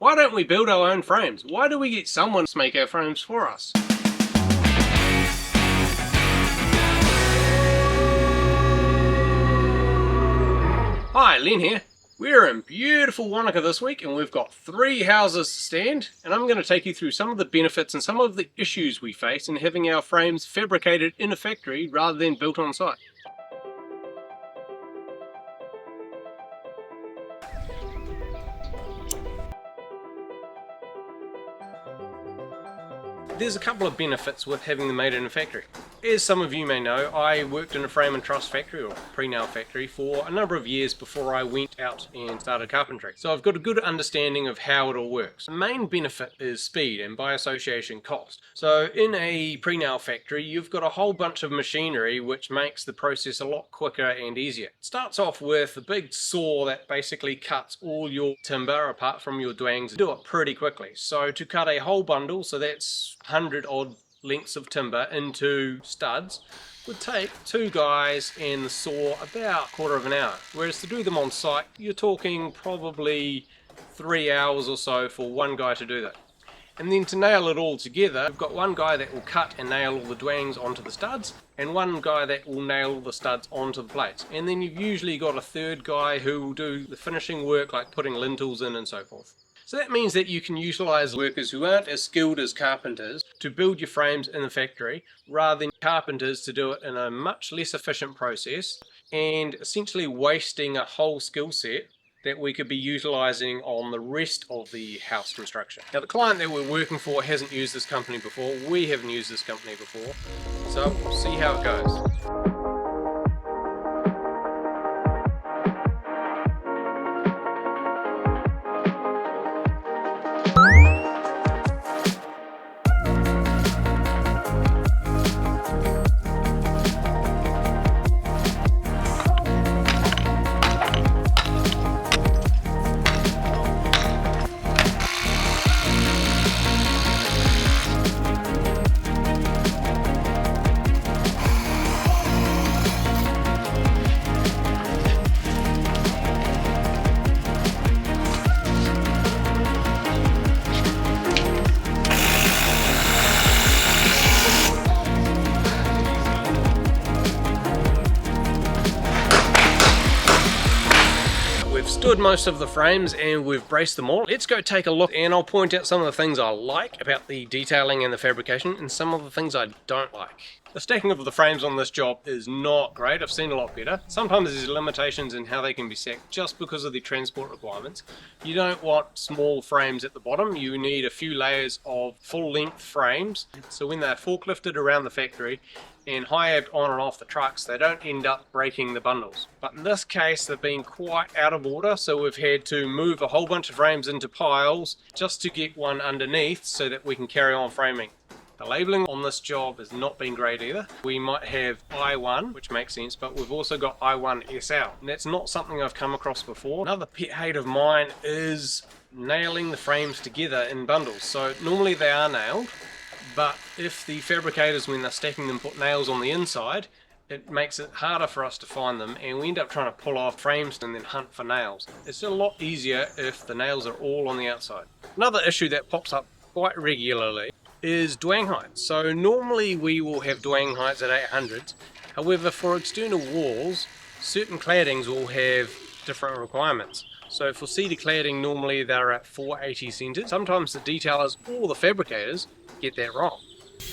Why don't we build our own frames? Why do we get someone to make our frames for us? Hi, Len here. We're in beautiful Wanaka this week and we've got 3 houses to stand, and I'm going to take you through some of the benefits and some of the issues we face in having our frames fabricated in a factory rather than built on site. There's a couple of benefits with having them made in a factory. As some of you may know, I worked in a frame and truss factory or pre-nail factory for a number of years before I went out and started carpentry. So I've got a good understanding of how it all works. The main benefit is speed and by association cost. So in a pre-nail factory you've got a whole bunch of machinery which makes the process a lot quicker and easier. It starts off with a big saw that basically cuts all your timber apart from your dwangs. Do it pretty quickly. So to cut a whole bundle, so that's 100 odd lengths of timber into studs, would take 2 guys and the saw about a quarter of an hour. Whereas to do them on site, you're talking probably 3 hours or so for one guy to do that. And then to nail it all together, we've got one guy that will cut and nail all the dwangs onto the studs, and one guy that will nail all the studs onto the plates. And then you've usually got a third guy who will do the finishing work like putting lintels in and so forth. So that means that you can utilise workers who aren't as skilled as carpenters to build your frames in the factory rather than carpenters to do it in a much less efficient process and essentially wasting a whole skill set that we could be utilising on the rest of the house construction. Now the client that we're working for hasn't used this company before, we haven't used this company before, so we'll see how it goes. Stood most of the frames and we've braced them all. Let's go take a look and I'll point out some of the things I like about the detailing and the fabrication and some of the things I don't like. The stacking of the frames on this job is not great. I've seen a lot better. Sometimes there's limitations in how they can be stacked just because of the transport requirements. You don't want small frames at the bottom. You need a few layers of full length frames. So when they're forklifted around the factory and high-abbed on and off the trucks, they don't end up breaking the bundles. But in this case they've been quite out of order, so we've had to move a whole bunch of frames into piles just to get one underneath so that we can carry on framing. The labelling on this job has not been great either. We might have I1, which makes sense, but we've also got I1 SL, and that's not something I've come across before. Another pet hate of mine is nailing the frames together in bundles. So normally they are nailed, but if the fabricators, when they're stacking them, put nails on the inside, it makes it harder for us to find them and we end up trying to pull off frames and then hunt for nails. It's a lot easier if the nails are all on the outside. Another issue that pops up quite regularly is dwang height. So normally we will have dwang heights at 800. However, for external walls, certain claddings will have different requirements. So for cedar cladding, normally they're at 480 centres. Sometimes the detailers or the fabricators get that wrong.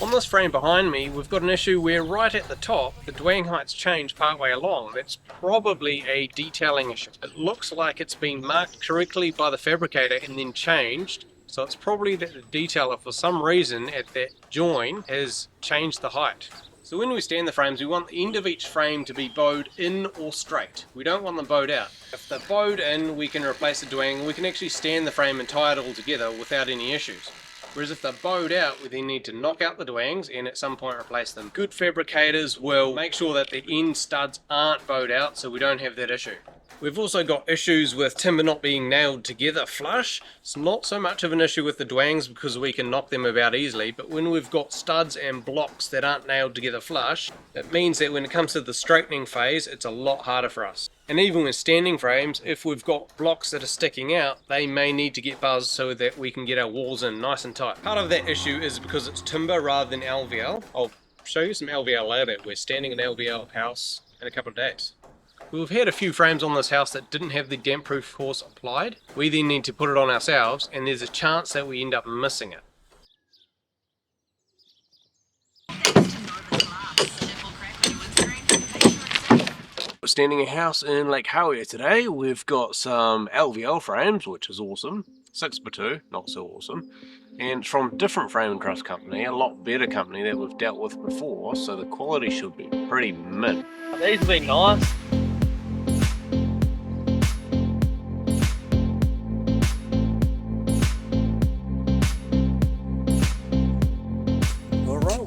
On this frame behind me, we've got an issue where right at the top, the dwang heights change partway along. That's probably a detailing issue. It looks like it's been marked correctly by the fabricator and then changed. So it's probably that the detailer, for some reason, at that join has changed the height. So when we stand the frames, we want the end of each frame to be bowed in or straight. We don't want them bowed out. If they're bowed in, we can replace the dwang. We can actually stand the frame and tie it all together without any issues. Whereas if they're bowed out, we then need to knock out the dwangs and at some point replace them. Good fabricators will make sure that the end studs aren't bowed out so we don't have that issue. We've also got issues with timber not being nailed together flush. It's not so much of an issue with the dwangs because we can knock them about easily, but when we've got studs and blocks that aren't nailed together flush, it means that when it comes to the straightening phase, it's a lot harder for us. And even with standing frames, if we've got blocks that are sticking out, they may need to get buzzed so that we can get our walls in nice and tight. Part of that issue is because it's timber rather than LVL. I'll show you some LVL later. We're standing an LVL house in a couple of days. We've had a few frames on this house that didn't have the damp proof course applied. We then need to put it on ourselves, and there's a chance that we end up missing it. We're standing a house in Lake Hauia today. We've got some LVL frames, which is awesome. 6x2, not so awesome. And from different frame and truss company, a lot better company that we've dealt with before, so the quality should be pretty mint. These will be nice.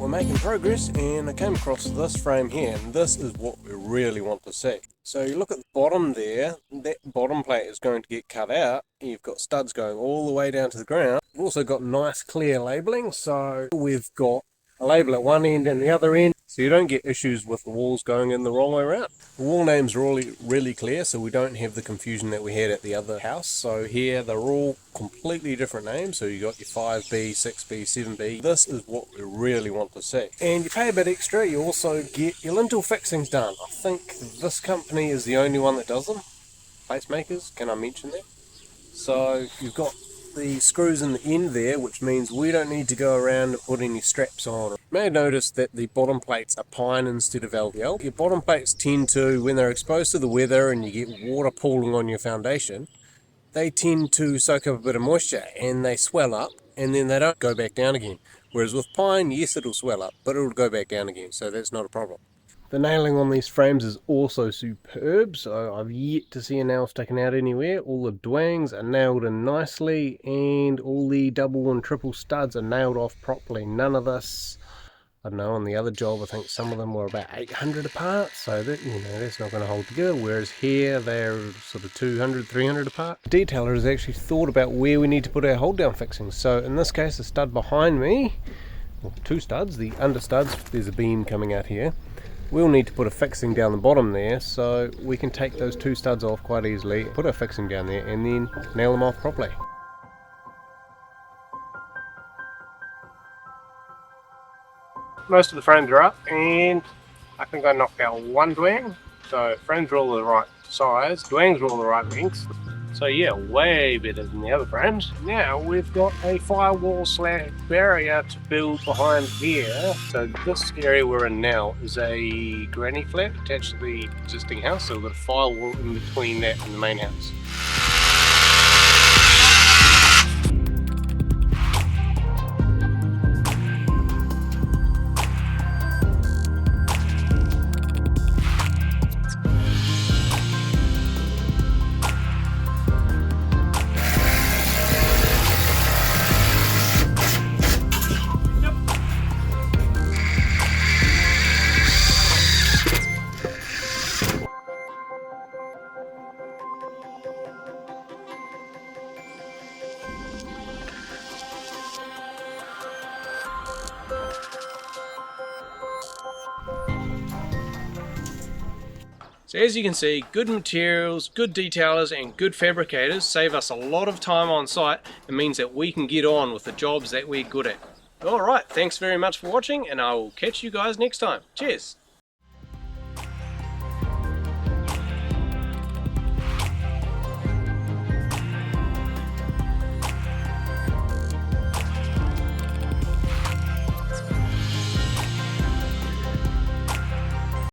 Making progress, and I came across this frame here, and this is what we really want to see. So you look at the bottom there, that bottom plate is going to get cut out. You've got studs going all the way down to the ground. We've also got nice clear labeling, so we've got a label at one end and the other end, so you don't get issues with the walls going in the wrong way around. The wall names are really clear, so we don't have the confusion that we had at the other house. So here they're all completely different names, so you got your 5B, 6B, 7B. This is what we really want to see. And you pay a bit extra, you also get your lintel fixings done. I think this company is the only one that does them. Placemakers, can I mention that? So you've got the screws in the end there, which means we don't need to go around and put any straps on. You may notice that the bottom plates are pine instead of LVL. Your bottom plates tend to, when they're exposed to the weather and you get water pooling on your foundation, they tend to soak up a bit of moisture and they swell up and then they don't go back down again. Whereas with pine, yes, it'll swell up, but it'll go back down again, so that's not a problem. The nailing on these frames is also superb, so I've yet to see a nail sticking out anywhere. All the dwangs are nailed in nicely, and all the double and triple studs are nailed off properly. None of this, I don't know, on the other job I think some of them were about 800 apart, so that, you know, that's not going to hold together, whereas here they're sort of 200, 300 apart. The detailer has actually thought about where we need to put our hold down fixings, so in this case the stud behind me, well, two studs, the understuds, there's a beam coming out here. We'll need to put a fixing down the bottom there, so we can take those two studs off quite easily, put a fixing down there and then nail them off properly. Most of the frames are up, and I think I knocked out one dwang, so frames are all the right size, dwangs are all the right lengths. So yeah, way better than the other frames. Now we've got a firewall / barrier to build behind here. So this area we're in now is a granny flat attached to the existing house. So we've got a firewall in between that and the main house. So as you can see, good materials, good detailers and good fabricators save us a lot of time on site and means that we can get on with the jobs that we're good at. Alright, thanks very much for watching and I will catch you guys next time. Cheers!